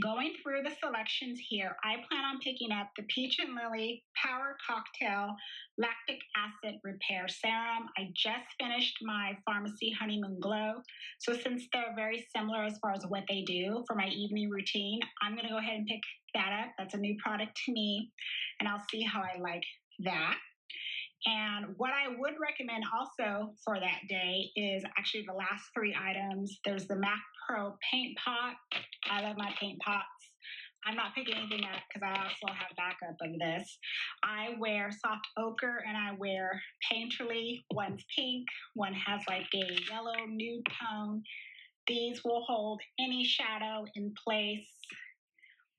Going through the selections here, I plan on picking up the Peach and Lily Power Cocktail Lactic Acid Repair Serum. I just finished my Pharmacy Honeymoon Glow. So since they're very similar as far as what they do for my evening routine, I'm going to go ahead and pick that up. That's a new product to me, and I'll see how I like that. And what I would recommend also for that day is actually the last three items. There's the MAC Pro Paint Pot. I love my paint pots. I'm not picking anything up because I also have backup of this. I wear soft ochre and I wear Painterly. One's pink, one has like a yellow nude tone. These will hold any shadow in place,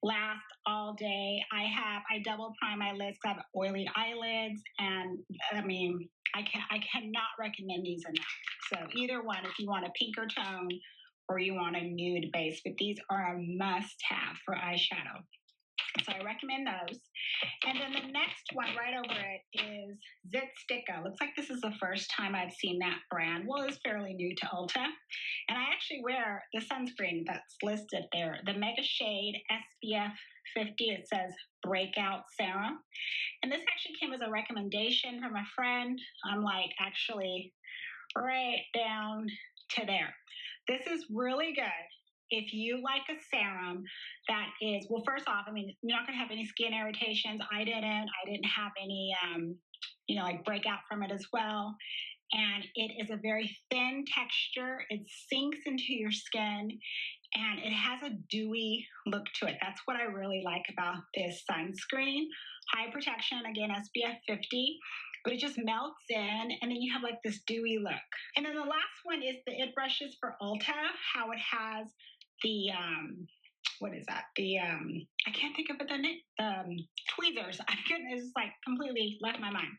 last all day. I double prime my lids because I have oily eyelids, and I mean, I cannot recommend these enough. So either one, if you want a pinker tone or you want a nude base, but these are a must-have for eyeshadow. So I recommend those. And then the next one right over it is Zit Sticka. Looks like this is the first time I've seen that brand. Well, it's fairly new to Ulta. And I actually wear the sunscreen that's listed there. The Mega Shade SPF 50. It says Breakout Serum. And this actually came as a recommendation from a friend. I'm like actually right down to there. This is really good. If you like a serum that is, well, first off, I mean, you're not going to have any skin irritations. I didn't have any, like breakout from it as well. And it is a very thin texture. It sinks into your skin and it has a dewy look to it. That's what I really like about this sunscreen. High protection, again, SPF 50, but it just melts in and then you have like this dewy look. And then the last one is the It Brushes for Ulta, how it has the, what is that? The, I can't think of it, the tweezers. I couldn't, it's like completely left my mind.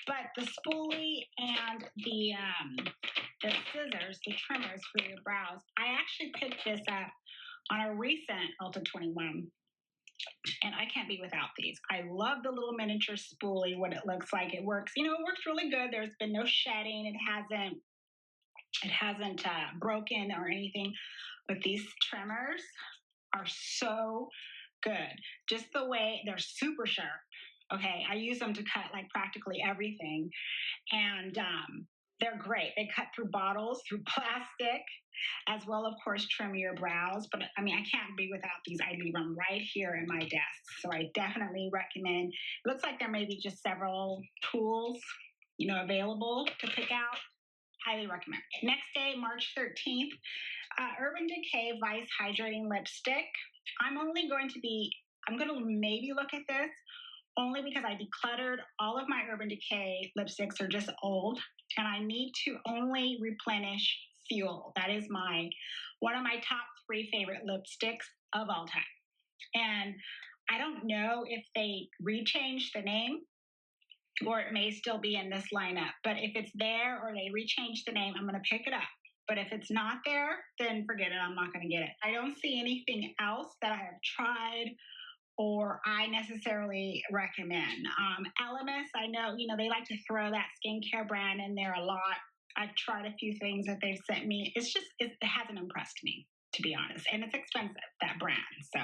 But the spoolie and the scissors, the trimmers for your brows, I actually picked this up on a recent Ulta 21. And I can't be without these. I love the little miniature spoolie, what it looks like. It works, it works really good. There's been no shedding. It hasn't broken or anything. But these trimmers are so good. Just the way they're super sharp. Okay, I use them to cut like practically everything. And they're great. They cut through bottles, through plastic, as well, of course, trim your brows. But I mean, I can't be without these. I leave them right here in my desk. So I definitely recommend. It looks like there may be just several tools, available to pick out. Highly recommend. Next day, March 13th, Urban Decay Vice Hydrating Lipstick. I'm going to maybe look at this only because I decluttered all of my Urban Decay lipsticks are just old and I need to only replenish Fuel. That is one of my top 3 favorite lipsticks of all time. And I don't know if they rechanged the name or it may still be in this lineup, but if it's there or they rechanged the name, I'm going to pick it up. But if it's not there, then forget it. I'm not going to get it. I don't see anything else that I have tried or I necessarily recommend. Elemis, I know, they like to throw that skincare brand in there a lot. I've tried a few things that they've sent me. It hasn't impressed me, to be honest. And it's expensive, that brand. So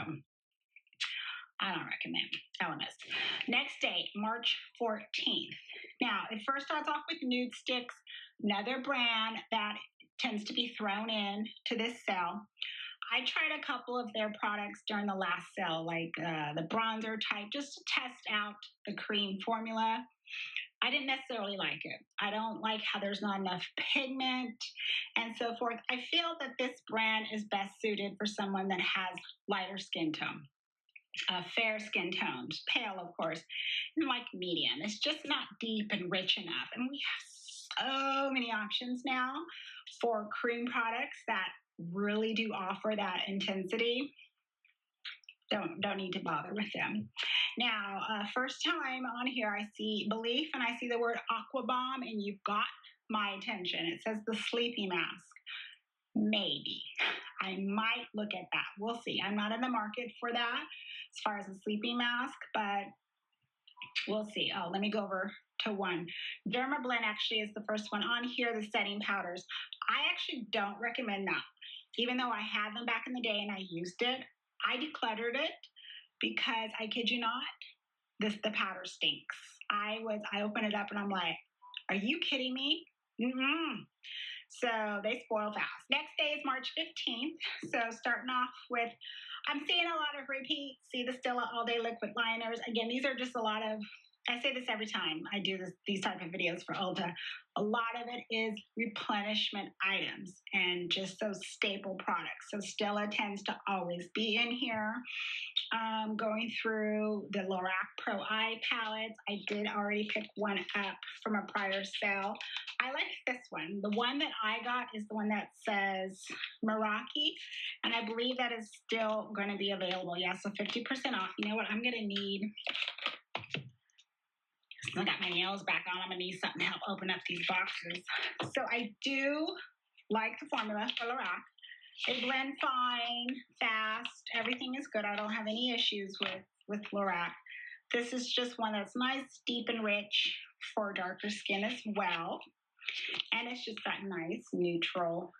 I don't recommend Elemis. Next date, March 14th. Now, it first starts off with Nude Sticks, another brand that tends to be thrown in to this sale. I tried a couple of their products during the last sale, like the bronzer type, just to test out the cream formula. I didn't necessarily like it. I don't like how there's not enough pigment and so forth. I feel that this brand is best suited for someone that has lighter skin tone, fair skin tones, pale, of course, and like medium. It's just not deep and rich enough. And we have so many options now for cream products that really do offer that intensity. Don't need to bother with them. Now, first time on here, I see Belief and I see the word Aqua Bomb, and you've got my attention. It says the sleepy mask. Maybe. I might look at that. We'll see. I'm not in the market for that as far as a sleepy mask, but we'll see. Oh, let me go over to one. Dermablend actually is the first one on here, the setting powders. I actually don't recommend that. Even though I had them back in the day and I used it, I decluttered it because I kid you not, the powder stinks. I opened it up and I'm like, are you kidding me? So they spoil fast. Next day is March 15th. So starting off with, I'm seeing a lot of repeats. See the Stila All Day Liquid Liners. Again, these are just a lot of, I say this every time I do these type of videos for Ulta. A lot of it is replenishment items and just those staple products. So Stila tends to always be in here. Going through the Lorac Pro Eye palettes. I did already pick one up from a prior sale. I like this one. The one that I got is the one that says Meraki, and I believe that is still going to be available. Yeah, so 50% off. You know what? I'm going to need, I got my nails back on. I'm going to need something to help open up these boxes. So I do like the formula for Lorac. They blend fine, fast. Everything is good. I don't have any issues with Lorac. This is just one that's nice, deep, and rich for darker skin as well. And it's just got nice neutral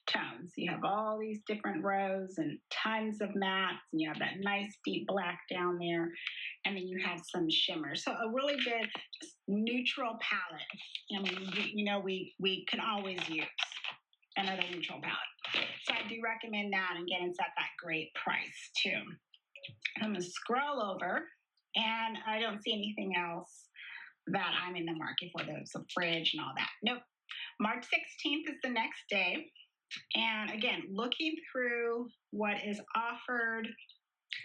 tones. You have all these different rows and tons of mattes, and you have that nice deep black down there, and then you have some shimmer. So a really good, just neutral palette. I mean, you know, we can always use another neutral palette. So I do recommend that, and again, it's at that great price too. I'm going to scroll over, and I don't see anything else that I'm in the market for. There's a fridge and all that. Nope. March 16th is the next day. And again, looking through what is offered.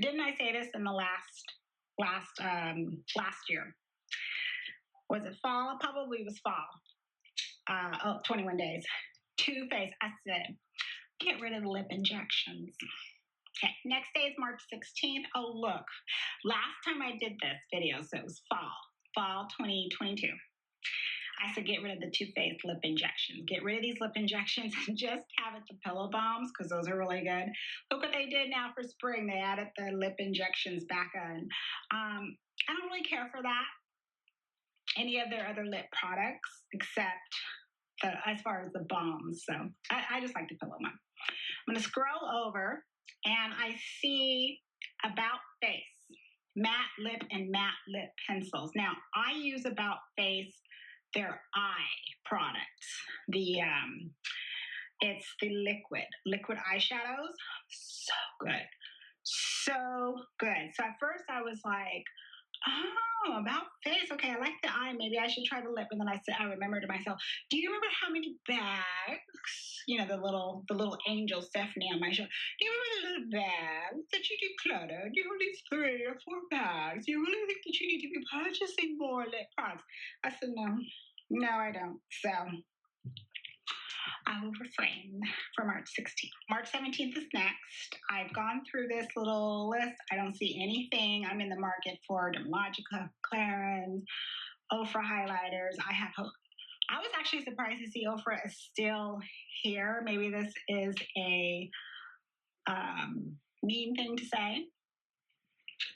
Didn't I say this in the last year? Was it fall? Probably was fall. 21 days. Too Faced. I said, get rid of the lip injections. Okay, next day is March 16th. Oh, look. Last time I did this video, so it was fall 2022. I said, get rid of the Too Faced lip injections. Get rid of these lip injections and just have it the pillow balms, because those are really good. Look what they did now for spring. They added the lip injections back on. I don't really care for that. Any of their other lip products, except as far as the balms. So I just like the pillow one. I'm going to scroll over, and I see About Face, matte lip and matte lip pencils. Now, I use About Face, their eye products. It's the liquid eyeshadows. So good. So good. So at first I was like, oh, About Face. Okay, I like the eye. Maybe I should try the lip. And then I remembered to myself, do you remember how many bags, you know, the little angel Stephanie on my show, do you remember the little bags that you decluttered? You have these 3 or 4 bags. You really think that you need to be purchasing more lip products? I said, no, I don't. So I will refrain for March 16th. March 17th is next. I've gone through this little list. I don't see anything. I'm in the market for Dermalogica, Clarins, Ofra highlighters. I was actually surprised to see Ofra is still here. Maybe this is a mean thing to say,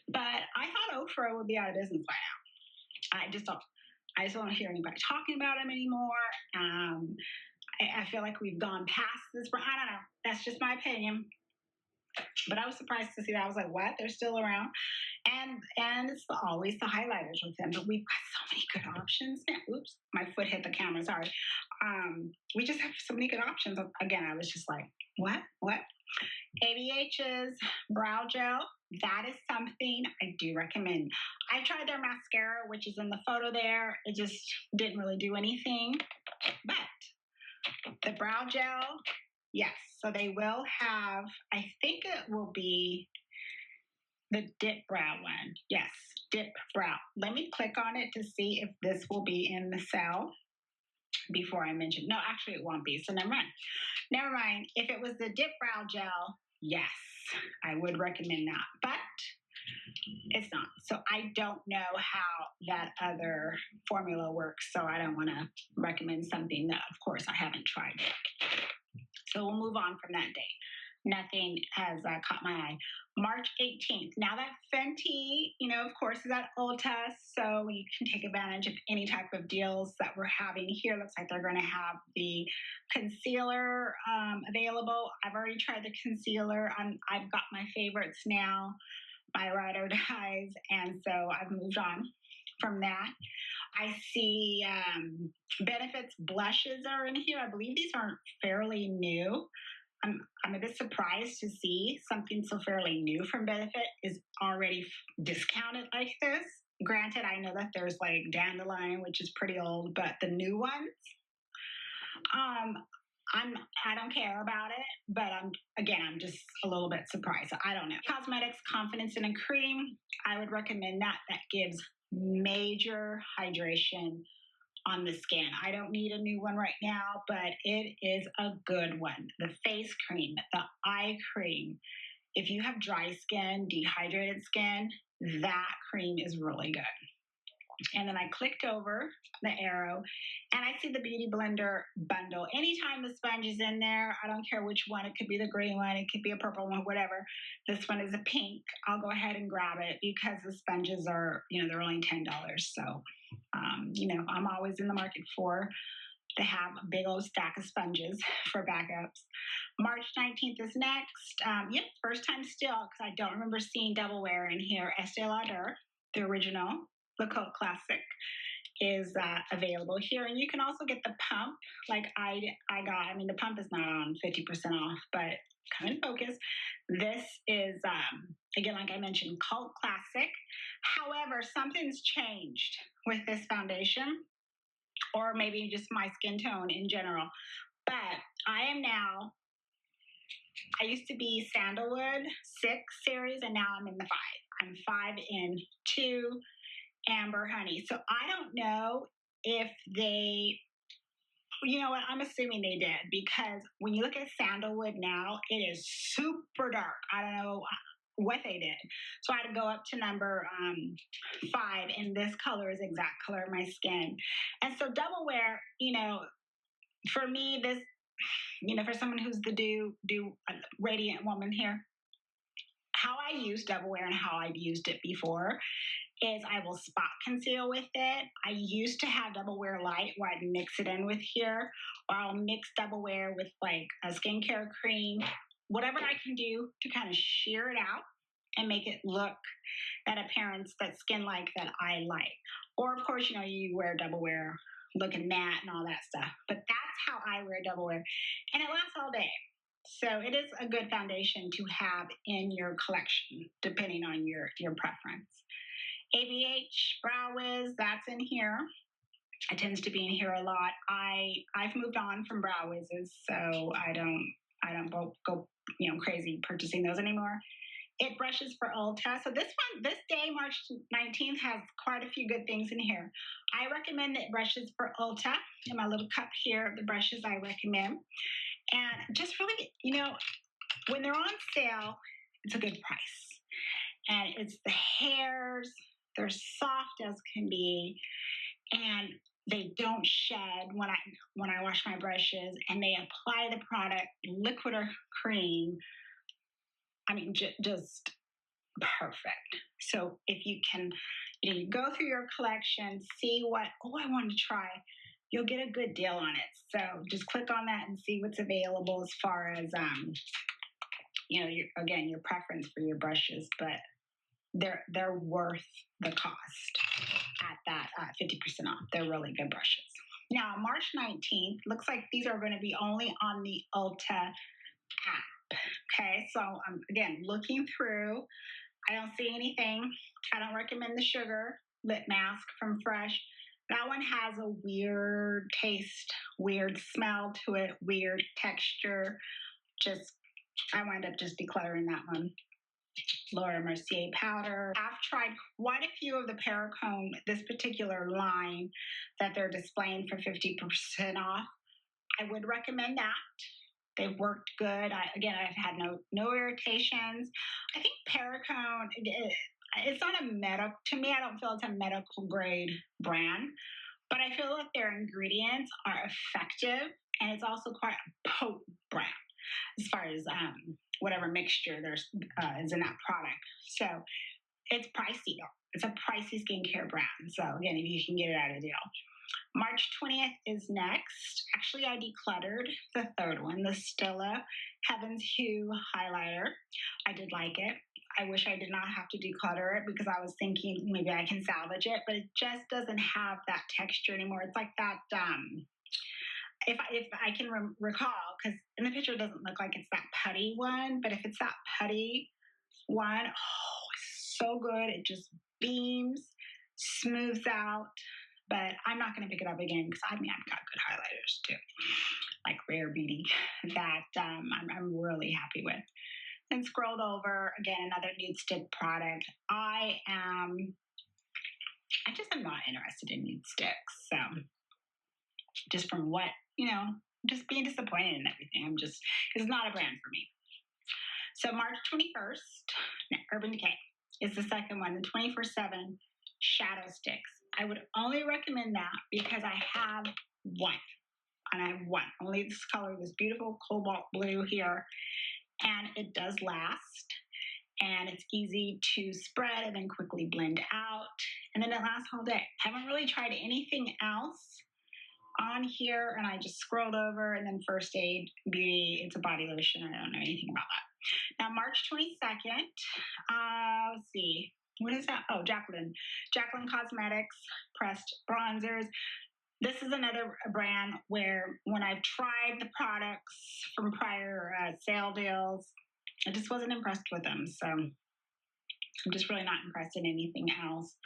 but I thought Ofra would be out of business by now. I just don't hear anybody talking about them anymore. I feel like we've gone past this. I don't know. That's just my opinion. But I was surprised to see that. I was like, what? They're still around? And it's always the highlighters with them. But we've got so many good options now. Oops, my foot hit the camera. Sorry. We just have so many good options. Again, I was just like, what? ABH's brow gel. That is something I do recommend. I tried their mascara, which is in the photo there. It just didn't really do anything. But the brow gel, yes. So they will have, I think it will be the dip brow one. Yes, dip brow. Let me click on it to see if this will be in the sale before I mention. No, actually it won't be. So never mind. If it was the dip brow gel, yes, I would recommend that. But it's not. So I don't know how that other formula works. So I don't want to recommend something that, of course, I haven't tried yet. So we'll move on from that day. Nothing has caught my eye. March 18th. Now that Fenty, of course, is at Ulta, so you can take advantage of any type of deals that we're having here. Looks like they're going to have the concealer available. I've already tried the concealer. I've got my favorites now, my ride or dies, and so I've moved on from that. I see Benefits blushes are in here. I believe these aren't fairly new. I'm a bit surprised to see something so fairly new from Benefit is already discounted like this. Granted, I know that there's like Dandelion, which is pretty old, but the new ones, I don't care about it, but I'm just a little bit surprised. I don't know. Cosmetics Confidence in a Cream. I would recommend that. That gives major hydration on the skin. I don't need a new one right now, but it is a good one. The face cream, the eye cream. If you have dry skin, dehydrated skin, that cream is really good. And then I clicked over the arrow and I see the Beauty Blender bundle. Anytime the sponge is in there, I don't care which one. It could be the green one, it could be a purple one, whatever. This one is a pink. I'll go ahead and grab it because the sponges are, they're only $10. So, I'm always in the market to have a big old stack of sponges for backups. March 19th is next. First time still, because I don't remember seeing Double Wear in here. Estee Lauder, the original, the Cult Classic, is available here. And you can also get the pump, like I got. I mean, the pump is not on 50% off, but come in focus. This is, again, like I mentioned, Cult Classic. However, something's changed with this foundation, or maybe just my skin tone in general. But I used to be Sandalwood 6 series, and now I'm in the 5. I'm 5 in 2 Amber Honey. So I don't know if they, I'm assuming they did, because when you look at Sandalwood now, it is super dark. I don't know what they did. So I had to go up to number 5, and this color is exact color of my skin. And so Double Wear, for me, this, for someone who's the do radiant woman here, how I use Double Wear and how I've used it before is I will spot conceal with it. I used to have Double Wear Light where I'd mix it in with here, or I'll mix Double Wear with like a skincare cream, whatever I can do to kind of sheer it out and make it look that appearance, that skin like that I like. Or of course, you wear Double Wear looking matte and all that stuff. But that's how I wear Double Wear. And it lasts all day. So it is a good foundation to have in your collection, depending on your preference. ABH Brow Wiz, that's in here. It tends to be in here a lot. I've moved on from Brow Wizzes, so I don't go crazy purchasing those anymore. It brushes for Ulta. So this day, March 19th, has quite a few good things in here. I recommend it brushes for Ulta. In my little cup here of the brushes I recommend. And just really, when they're on sale, it's a good price. And it's the hairs, they're soft as can be, and they don't shed when I wash my brushes, and they apply the product, liquid or cream. I mean, just perfect. So if you can, you go through your collection, see what, I want to try, you'll get a good deal on it. So just click on that and see what's available as far as, your preference for your brushes, but they're worth the cost at that 50% off. They're really good brushes. Now, March 19th, looks like these are going to be only on the Ulta app. Okay, so I'm, again, looking through. I don't see anything. I don't recommend the Sugar Lip Mask from Fresh. That one has a weird taste, weird smell to it, weird texture. I wind up just decluttering that one. Laura Mercier powder. I've tried quite a few of the Perricone, this particular line that they're displaying for 50% off. I would recommend that. They've worked good. I've had no irritations. I think Perricone, it's not to me, I don't feel it's a medical grade brand, but I feel like their ingredients are effective, and it's also quite a potent brand. as far as whatever mixture there's is in that product. So it's pricey though. It's a pricey skincare brand. So again, if you can get it at a deal. March 20th is next. Actually, I decluttered the third one, the Stila Heaven's Hue highlighter. I did like it. I wish I did not have to declutter it because I was thinking maybe I can salvage it, but it just doesn't have that texture anymore. It's like that, if I can recall, because in the picture it doesn't look like it's that putty one, but if it's that putty one, oh, it's so good. It just beams, smooths out. But I'm not going to pick it up again because I've got good highlighters too, like Rare Beauty, that I'm really happy with. And scrolled over, again, another nude stick product. I just am not interested in nude sticks. So just from what, just being disappointed in everything. It's not a brand for me. So March 21st, Urban Decay is the second one, the 24/7 shadow sticks. I would only recommend that because I have one. And I have one. Only this color, this beautiful cobalt blue here. And it does last. And it's easy to spread and then quickly blend out. And then it lasts all day. I haven't really tried anything else on here. And I just scrolled over. And then First Aid Beauty, it's a body lotion. I don't know anything about that. Now, March 22nd. Let's see. What is that? Oh, Jacqueline Cosmetics pressed bronzers. This is another brand where when I've tried the products from prior sale deals, I just wasn't impressed with them. So I'm just really not impressed in anything else.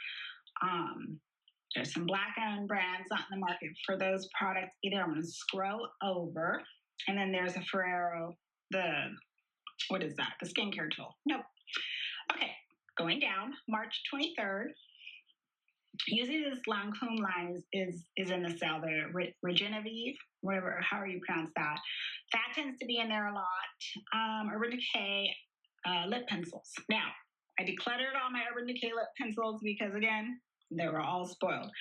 There's some black-owned brands not in the market for those products either. I'm going to scroll over. And then there's a Ferrero, what is that? The skincare tool. Nope. Okay. Going down, March 23rd. Usually this Lancôme line is in the sale, the Regenevieve, however you pronounce that. That tends to be in there a lot. Urban Decay lip pencils. Now, I decluttered all my Urban Decay lip pencils because, again, they were all spoiled.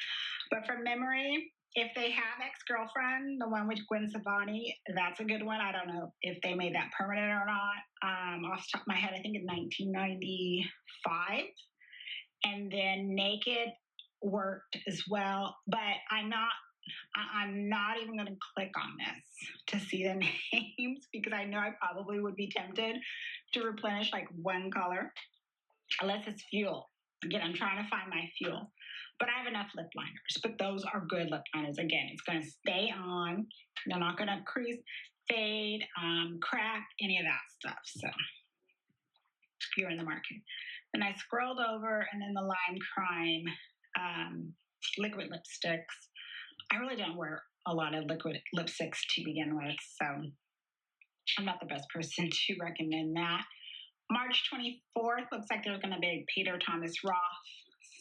But from memory, if they have Ex-Girlfriend, the one with Gwen Stefani, that's a good one. I don't know if they made that permanent or not. Off the top of my head, I think in 1995. And then Naked worked as well. But I'm not even going to click on this to see the names because I know I probably would be tempted to replenish like one color unless it's Fuel. Again, I'm trying to find my Fuel. But I have enough lip liners. But those are good lip liners. Again, it's going to stay on. They're not going to crease, fade, crack, any of that stuff. So if you're in the market. Then I scrolled over and then the Lime Crime liquid lipsticks. I really don't wear a lot of liquid lipsticks to begin with. So I'm not the best person to recommend that. March 24th, looks like there's going to be a Peter Thomas Roth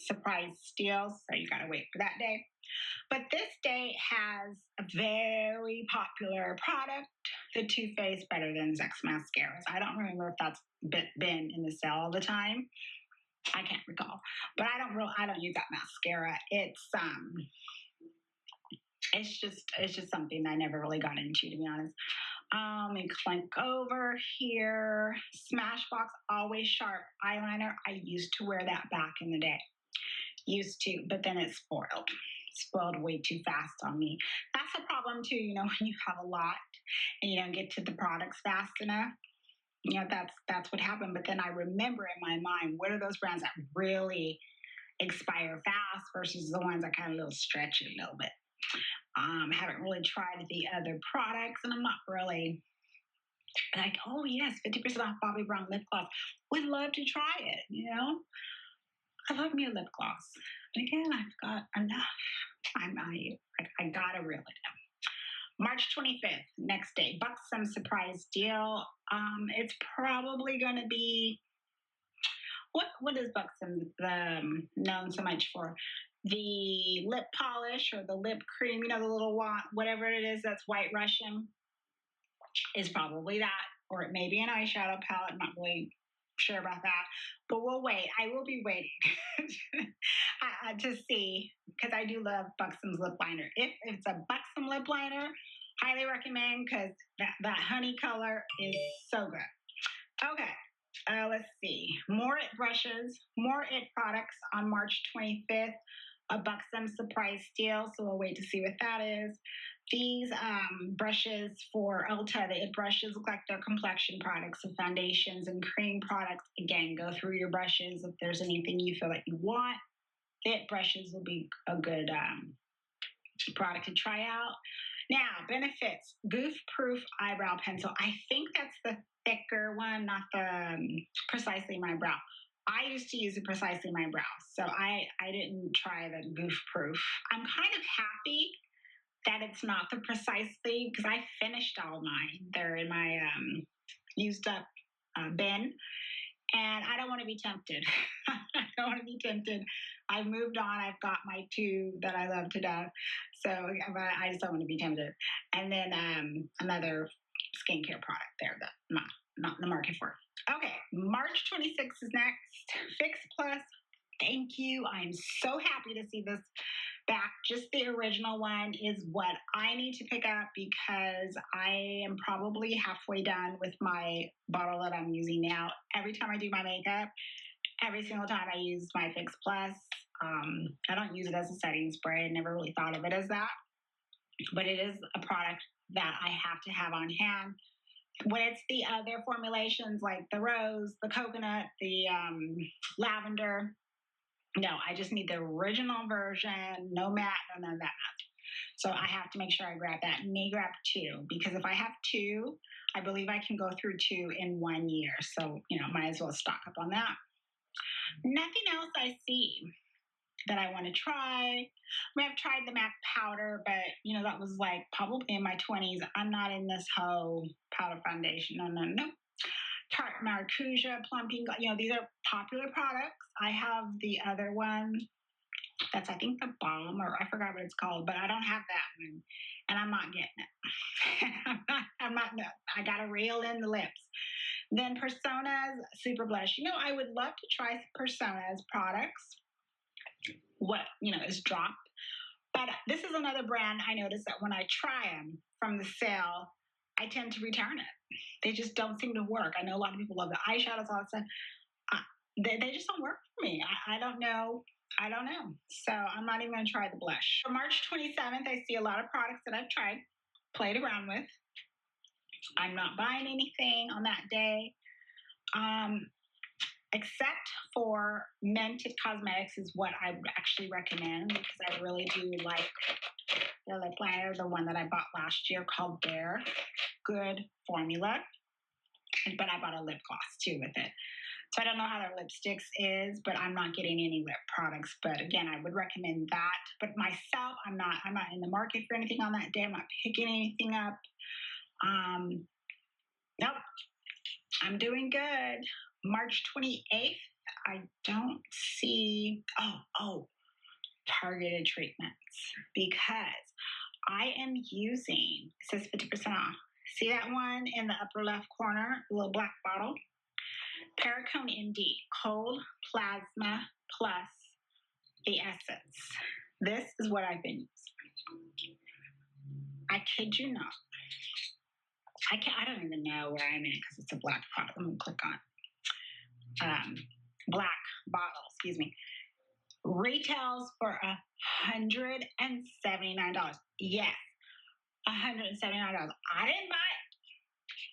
surprise steal, so you got to wait for that day. But this day has a very popular product, the Too Faced Better Than Sex mascaras. I don't remember if that's been in the sale all the time. I can't recall, but I don't use that mascara. It's just something I never really got into, to be honest. Let me click over here. Smashbox Always Sharp eyeliner. I used to wear that back in the day. But then it spoiled. Spoiled way too fast on me. That's a problem too, when you have a lot and you don't get to the products fast enough. That's what happened. But then I remember in my mind, what are those brands that really expire fast versus the ones that kind of a little stretch it a little bit. I haven't really tried the other products, and I'm not really like, oh yes, 50% off Bobbi Brown lip gloss. Would love to try it, I love me a lip gloss. But again, I've got enough. I gotta reel it in. March 25th, next day, Buxom surprise deal. It's probably going to be what is Buxom known so much for? The lip polish or the lip cream, the little whatever it is that's White Russian is probably that, or it may be an eyeshadow palette. I'm not really sure about that, but we'll wait. I will be waiting to see because I do love Buxom's lip liner. If it's a Buxom lip liner, Highly recommend because that honey color is so good. Okay. Let's see. More It brushes, more It products on March 25th. A Buxom surprise steal, so we'll wait to see what that is. These brushes for Ulta, the It brushes look like they're complexion products, so foundations and cream products. Again, go through your brushes. If there's anything you feel like you want, the It brushes will be a good product to try out. Now, benefits, goof proof eyebrow pencil. I think that's the thicker one, not the Precisely My Brow. I used to use the Precisely My Brow, so I didn't try the goof proof. I'm kind of happy that it's not the Precisely because I finished all mine. They're in my used up bin. And I don't want to be tempted. I don't want to be tempted. I've moved on. I've got my two that I love to death. So I just don't want to be tempted. And then another skincare product there that I'm not in the market for. Okay, March 26th is next. Fix Plus. Thank you. I'm so happy to see this back. Just the original one is what I need to pick up because I am probably halfway done with my bottle that I'm using now. Every time I do my makeup, every single time I use my Fix Plus. I don't use it as a setting spray. I never really thought of it as that. But it is a product that I have to have on hand. When it's the other formulations like the rose, the coconut, the lavender, no, I just need the original version, no matte, none of that. So I have to make sure I grab that. May grab two, because if I have two, I believe I can go through two in 1 year. So, might as well stock up on that. Nothing else I see that I want to try. I've tried the MAC powder, but, that was like probably in my 20s. I'm not in this whole powder foundation. No. Tarte Maracuja, Plumping, these are popular products. I have the other one that's, I think, the balm, or I forgot what it's called, but I don't have that one, and I'm not getting it. I'm not, I got to reel in the lips. Then Persona's Super Blush. I would love to try Persona's products. What, is dropped. But this is another brand I noticed that when I try them from the sale, I tend to return it. They just don't seem to work. I know a lot of people love the eyeshadows, all that stuff. They just don't work for me. I don't know. So I'm not even going to try the blush. For March 27th, I see a lot of products that I've tried, played around with. I'm not buying anything on that day. Except for Mented Cosmetics is what I would actually recommend because I really do like the lip liner, the one that I bought last year called BYBARE. Good formula. But I bought a lip gloss too with it. So I don't know how their lipsticks is, but I'm not getting any lip products. But again, I would recommend that. But myself, I'm not in the market for anything on that day. I'm not picking anything up. Nope. I'm doing good. March 28th, I don't see, targeted treatments because I am using, it says 50% off. See that one in the upper left corner, a little black bottle? Perricone MD, Cold Plasma Plus the Essence. This is what I've been using. I kid you not. I don't even know where I'm in because it's a black product. I'm going to click on black bottle, excuse me. Retails for $179. Yes, $179. I didn't buy it.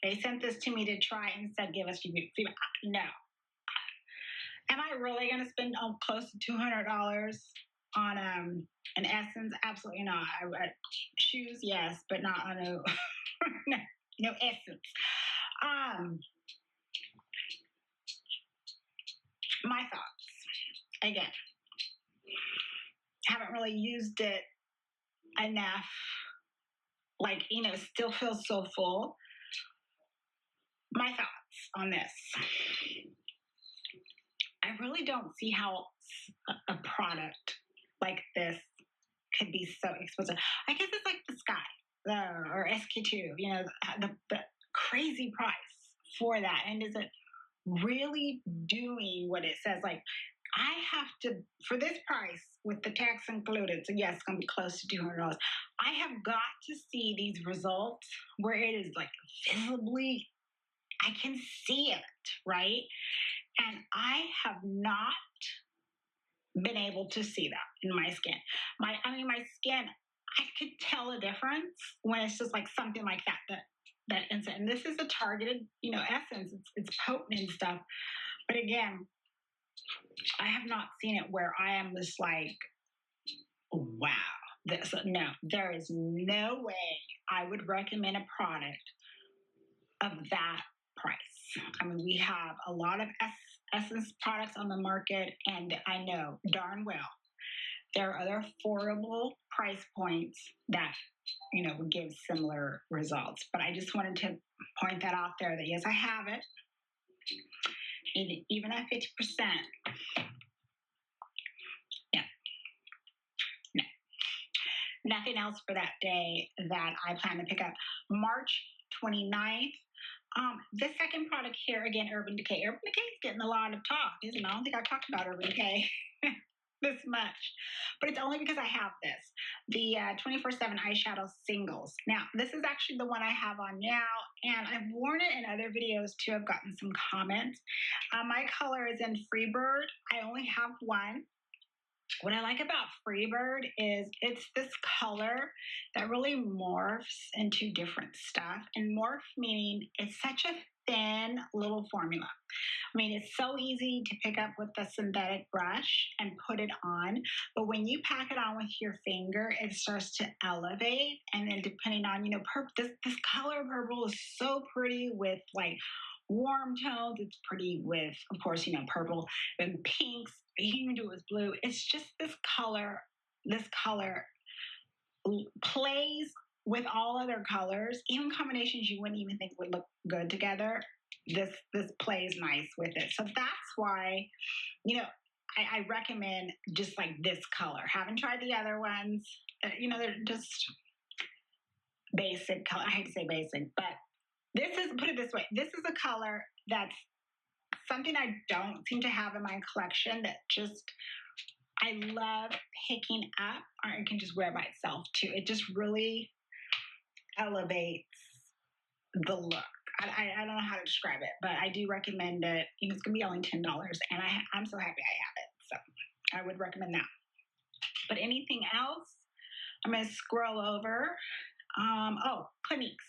They sent this to me to try and said, give us feedback. No. Am I really going to spend close to $200 on an Essence? Absolutely not. Shoes, yes, but not on a no Essence. My thoughts. Again, haven't really used it enough. Still feels so full. My thoughts on this. I really don't see how a product like this could be so expensive. I guess it's like the Sky or SK2, the crazy price for that. And is it really doing what it says? Like, I have to, for this price with the tax included, so yes, it's going to be close to $200. I have got to see these results where it is like visibly, I can see it, right? And I have not been able to see that in my skin. My skin, I could tell a difference when it's just like something like that instant. And this is a targeted, essence. It's potent and stuff. But again, I have not seen it where I am just like, wow. No, there is no way I would recommend a product of that price. I mean, we have a lot of essence products on the market, and I know darn well there are other affordable price points that would give similar results. But I just wanted to point that out there that yes, I have it, even at 50%. Nothing else for that day that I plan to pick up. March 29th. The second product here, again, Urban Decay. Urban Decay is getting a lot of talk, isn't it? I don't think I've talked about Urban Decay this much, but it's only because I have this, the 24/7 eyeshadow singles. Now, this is actually the one I have on now, and I've worn it in other videos too. I've gotten some comments. My color is in Freebird. I only have one. What I like about Freebird is it's this color that really morphs into different stuff. And morph meaning it's such a thin little formula. I mean, it's so easy to pick up with a synthetic brush and put it on. But when you pack it on with your finger, it starts to elevate. And then depending on, this color purple is so pretty with like warm tones. It's pretty with, of course, purple and pinks. You can even do it with blue. It's just this color plays with all other colors, even combinations you wouldn't even think would look good together. This plays nice with it. So that's why, I recommend just like this color. Haven't tried the other ones. They're just basic color. I hate to say basic, but this is, put it this way, this is a color that's something I don't seem to have in my collection that just, I love picking up, or it can just wear by itself too. It just really elevates the look. I don't know how to describe it, but I do recommend it. It's going to be only $10, and I'm so happy I have it. So I would recommend that. But anything else, I'm going to scroll over. Cliniques.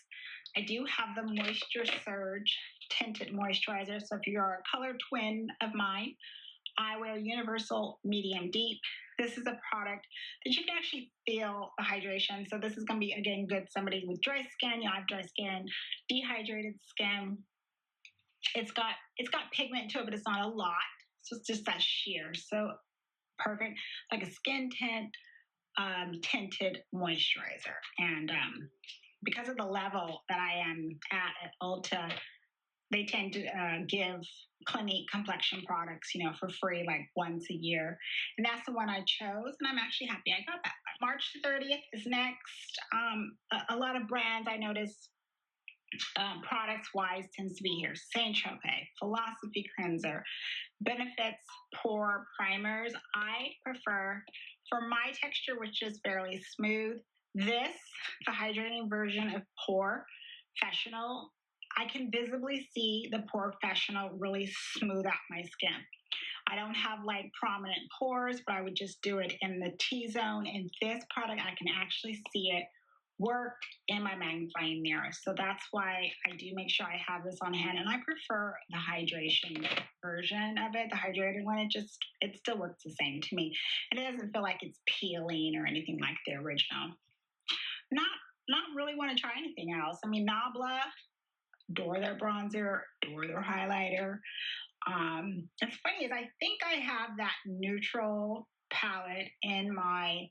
I do have the Moisture Surge Tinted Moisturizer. So if you're a color twin of mine, I wear Universal Medium Deep. This is a product that you can actually feel the hydration. So this is going to be, again, good somebody with dry skin. I have dry skin, dehydrated skin. It's got pigment to it, but it's not a lot. So it's just that sheer. So perfect, like a skin tint, tinted moisturizer. And because of the level that I am at Ulta, they tend to give Clinique complexion products, for free, like once a year. And that's the one I chose, and I'm actually happy I got that. March 30th is next. A lot of brands I notice products-wise tends to be here. Saint Tropez, Philosophy Cleanser, Benefits Pore Primers. I prefer, for my texture, which is fairly smooth, the hydrating version of Pore Professional. I can visibly see the Pore Professional really smooth out my skin. I don't have like prominent pores, but I would just do it in the T-zone. In this product, I can actually see it work in my magnifying mirror. So that's why I do make sure I have this on hand. And I prefer the hydration version of it, the hydrated one. It still works the same to me. And it doesn't feel like it's peeling or anything like the original. Not really want to try anything else. I mean, Nabla, adore their bronzer, adore their highlighter. It's funny is I think I have that neutral palette in my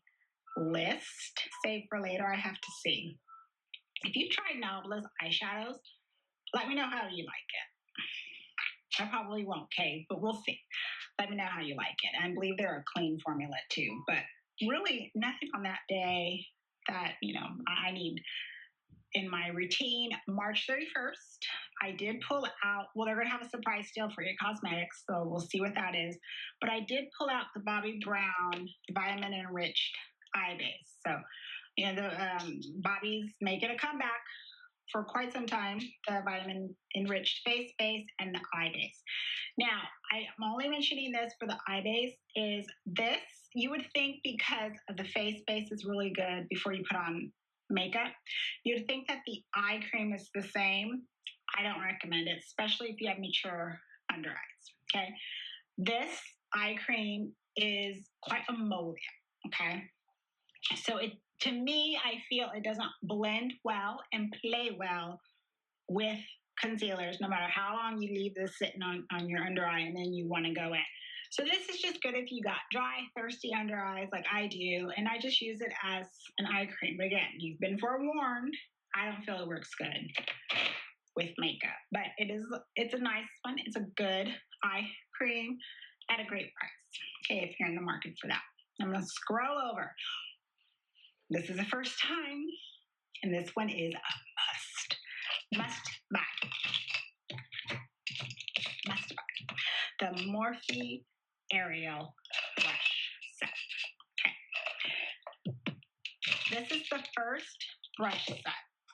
list. Save for later. I have to see. If you tried Nabla's eyeshadows, let me know how you like it. I probably won't, Kay, but we'll see. Let me know how you like it. I believe they're a clean formula too, but really nothing on that day that I need in my routine. March 31st, I did pull out, well, they're going to have a surprise deal for your cosmetics, so we'll see what that is. But I did pull out the Bobbi Brown Vitamin Enriched Eye Base. So, you know, the Bobbi's making a comeback for quite some time, the Vitamin Enriched Face Base and the Eye Base. Now, I'm only mentioning this for the eye base is this, you would think because of the face base is really good before you put on makeup, you'd think that the eye cream is the same. I don't recommend it, especially if you have mature under eyes, okay? This eye cream is quite emollient, okay? So to me, I feel it doesn't blend well and play well with concealers, no matter how long you leave this sitting on your under eye and then you want to go in. So this is just good if you got dry, thirsty under eyes like I do, and I just use it as an eye cream. But again, you've been forewarned. I don't feel it works good with makeup, but it's a nice one. It's a good eye cream at a great price. Okay, if you're in the market for that. I'm going to scroll over. This is the first time, and this one is a must. Must buy. Must buy. The Morphe Aerial Brush Set. Okay. This is the first brush set,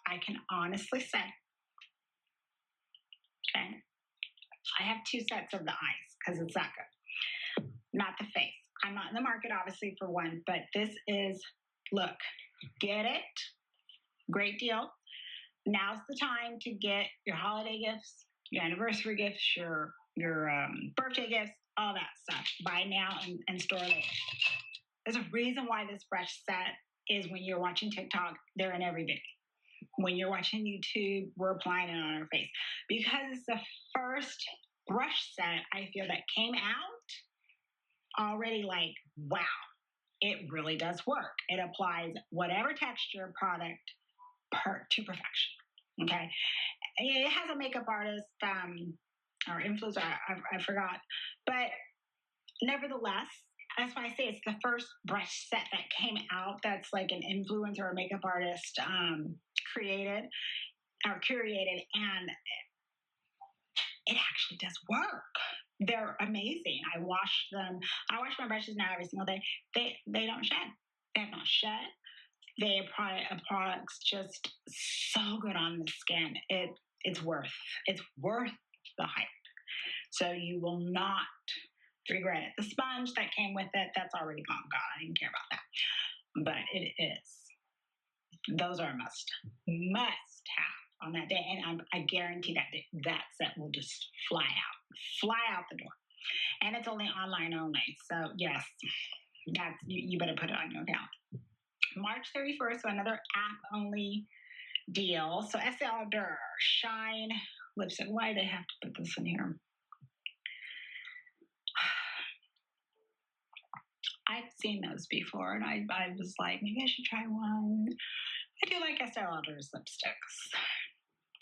I can honestly say. Okay. I have 2 sets of the eyes because it's that good. Not the face. I'm not in the market, obviously, for one, but this is, look, get it. Great deal. Now's the time to get your holiday gifts, your anniversary gifts, your birthday gifts, all that stuff. Buy now and store later. There's a reason why this brush set is when you're watching TikTok, they're in every video. When you're watching YouTube, we're applying it on our face. Because it's the first brush set, I feel, that came out already like, wow, it really does work. It applies whatever texture product to perfection. Okay, it has a makeup artist or influencer, I forgot, but nevertheless, that's why I say it's the first brush set that came out that's like an influencer or makeup artist created or curated, and it actually does work. They're amazing. I wash them. I wash my brushes now every single day. They don't shed. They have not shed. The product's just so good on the skin. It's worth the hype. So you will not regret it. The sponge that came with it, that's already gone. I didn't care about that. But it is. Those are a must have on that day. And I guarantee that set will just fly out the door. And it's only online only. So yes, you better put it on your account. March 31st, so another app-only deal. So Estee Lauder Shine Lipstick. Why do they have to put this in here? I've seen those before, and I was like, maybe I should try one. I do like Estee Lauder's lipsticks.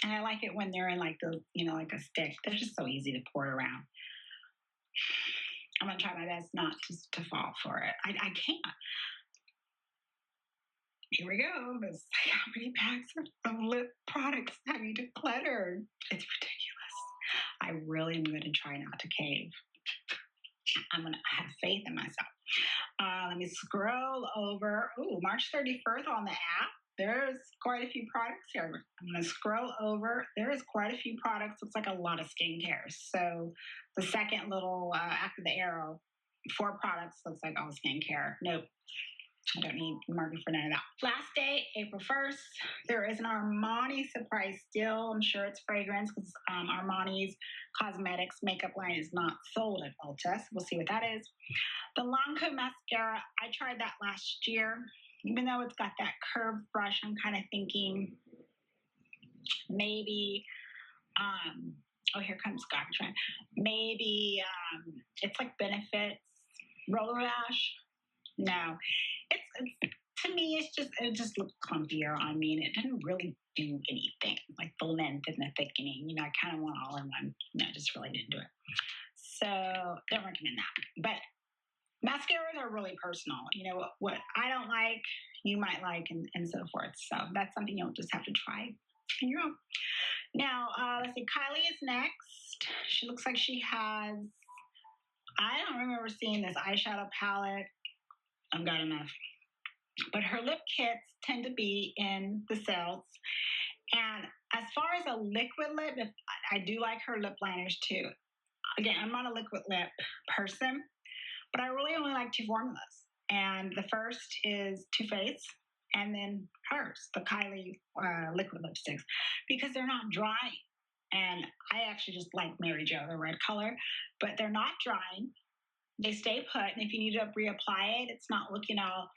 And I like it when they're in like the, like a stick. They're just so easy to pour around. I'm going to try my best not to fall for it. I can't. Here we go. It's like, how many packs of lip products have you decluttered? It's ridiculous. I really am going to try not to cave. I'm going to have faith in myself. Let me scroll over. Ooh, March 31st on the app. There's quite a few products here. I'm going to scroll over. There is quite a few products. Looks like a lot of skincare. So the second little, after the arrow, 4 products looks like all skincare. Nope. I don't need market for none of that. Last day, April 1st, there is an Armani surprise deal. I'm sure it's fragrance because Armani's cosmetics makeup line is not sold at Ulta. So we'll see what that is. The Lancome mascara, I tried that last year. Even though it's got that curved brush, I'm kind of thinking maybe, oh, here comes Scotch. Maybe it's like Benefits Roller Lash. No, it's to me, it just looks clumpier on me, and it didn't really do anything like the length and the thickening. I kind of want all in one. No, I just really didn't do it. So don't recommend that. But mascaras are really personal. What I don't like, you might like, and so forth. So that's something you'll just have to try on your own. Now, let's see, Kylie is next. She looks like she has, I don't remember seeing this eyeshadow palette. I've got enough. But her lip kits tend to be in the sales. And as far as a liquid lip, I do like her lip liners too. Again, I'm not a liquid lip person, but I really only like two formulas. And the first is Too Faced, and then hers, the Kylie liquid lipsticks, because they're not drying. And I actually just like Mary Jo, the red color, but they're not drying. They stay put, and if you need to reapply it, it's not looking all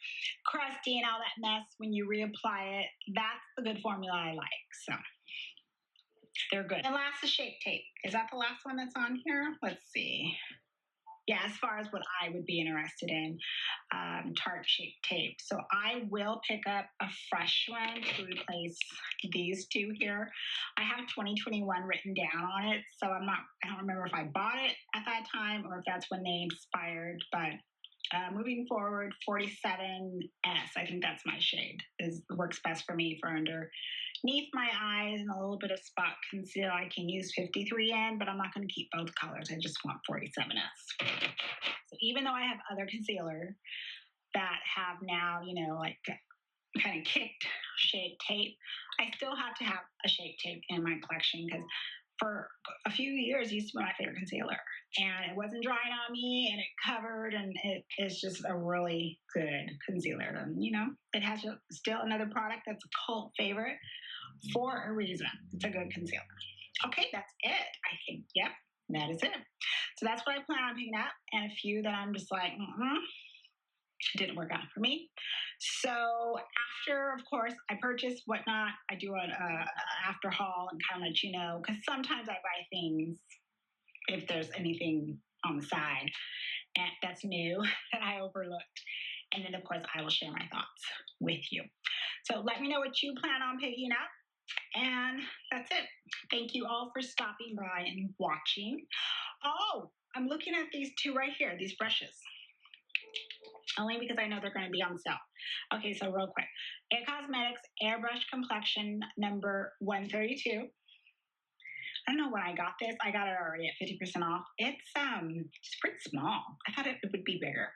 crusty and all that mess when you reapply it. That's the good formula I like. So they're good. And last is Shape Tape. Is that the last one that's on here? Let's see. Yeah, as far as what I would be interested in, Tarte Shape Tape. So I will pick up a fresh one to replace these two here. I have 2021 written down on it, so I don't remember if I bought it at that time or if that's when they expired, but moving forward, 47S, I think that's my shade. Works best for me for underneath my eyes and a little bit of spot conceal. I can use 53 in, but I'm not going to keep both colors. I just want 47S. So even though I have other concealer that have now, like kind of kicked Shape Tape, I still have to have a Shape Tape in my collection because for a few years it used to be my favorite concealer. And it wasn't drying on me, and it covered, and it is just a really good concealer. And, it has still another product that's a cult favorite for a reason. It's a good concealer. Okay, that's it, I think. Yep, that is it. So that's what I plan on picking up, and a few that I'm just like, didn't work out for me. So after, of course, I purchase whatnot, I do an after haul and kind of let you know, because sometimes I buy things if there's anything on the side that's new that I overlooked. And then, of course, I will share my thoughts with you. So let me know what you plan on picking up. And that's it. Thank you all for stopping by and watching. Oh, I'm looking at these two right here, these brushes. Only because I know they're going to be on sale. Okay, so real quick. It Cosmetics Airbrush Complexion number 132. I don't know when I got this. I got it already at 50% off. It's pretty small. I thought it would be bigger.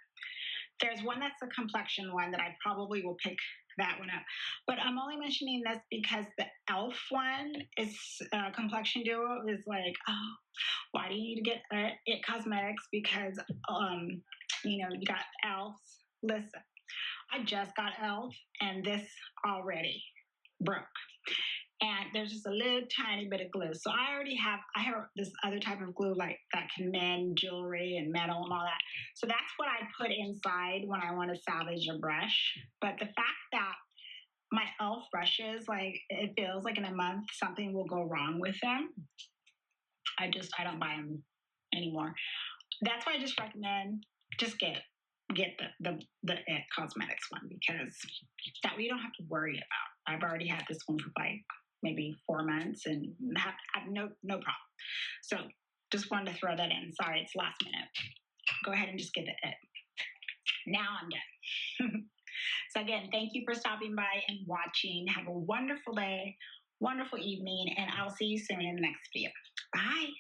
There's one that's a complexion one that I probably will pick that one up. But I'm only mentioning this because the E.L.F one is complexion duo is like, oh, why do you need to get It Cosmetics? Because you got E.L.F's. Listen, I just got E.L.F and this already broke. And there's just a little tiny bit of glue. So I have this other type of glue like that can mend jewelry and metal and all that. So that's what I put inside when I want to salvage a brush. But the fact that my E.L.F brushes, like it feels like in a month something will go wrong with them. I don't buy them anymore. That's why I just recommend just get the It Cosmetics one, because that way you don't have to worry about. I've already had this one for like maybe 4 months and have no problem. So just wanted to throw that in. Sorry, it's last minute. Go ahead and just get it. Now I'm done. So again, thank you for stopping by and watching. Have a wonderful day, wonderful evening, and I'll see you soon in the next video. Bye.